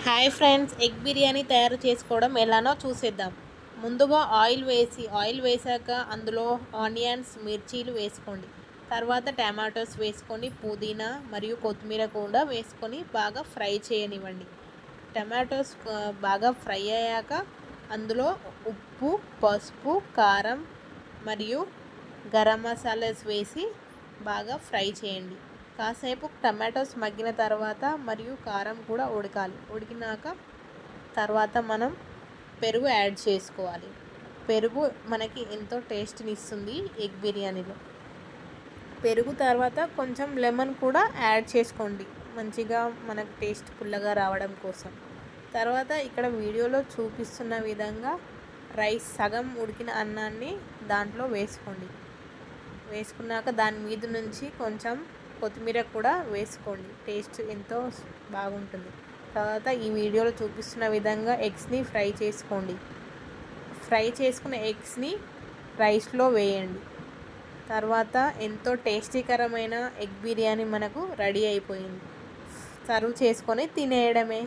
Hi friends, egg biryani తయారు చేసుకోవడం ఎలానో చూసేద్దాం. ముందుగా ఆయిల్ వేసాక అందులో ఆనియన్స్, మిర్చీలు వేసుకోండి. తర్వాత టమాటోస్ వేసుకొని పుదీనా మరియు కొత్తిమీర కూడా వేసుకొని బాగా ఫ్రై చేయనివ్వండి. టమాటోస్ బాగా ఫ్రై అయ్యాక అందులో ఉప్పు, పసుపు, కారం మరియు గరం మసాలాస్ వేసి బాగా ఫ్రై చేయండి. కాసేపు టమాటోస్ మగ్గిన తర్వాత మరియు కారం కూడా ఉడికినాక తర్వాత మనం పెరుగు యాడ్ చేసుకోవాలి. పెరుగు మనకి ఎంతో టేస్ట్ని ఇస్తుంది ఎగ్ బిర్యానీలో. పెరుగు తర్వాత కొంచెం లెమన్ కూడా యాడ్ చేసుకోండి, మంచిగా మనకు టేస్ట్ పుల్లగా రావడం కోసం. తర్వాత ఇక్కడ వీడియోలో చూపిస్తున్న విధంగా రైస్ సగం ఉడికిన అన్నాన్ని దాంట్లో వేసుకున్నాక దాని మీద నుంచి కొంచెం కొత్తిమీర కూడా వేసుకోండి. టేస్ట్ ఎంతో బాగుంటుంది. తర్వాత ఈ వీడియోలో చూపిస్తున్న విధంగా ఎగ్స్ని ఫ్రై చేసుకోండి. ఫ్రై చేసుకున్న ఎగ్స్ని రైస్లో వేయండి. తర్వాత ఎంతో టేస్టీకరమైన ఎగ్ బిర్యానీ మనకు రెడీ అయిపోయింది. సర్వ్ చేసుకొని తినేయడమే.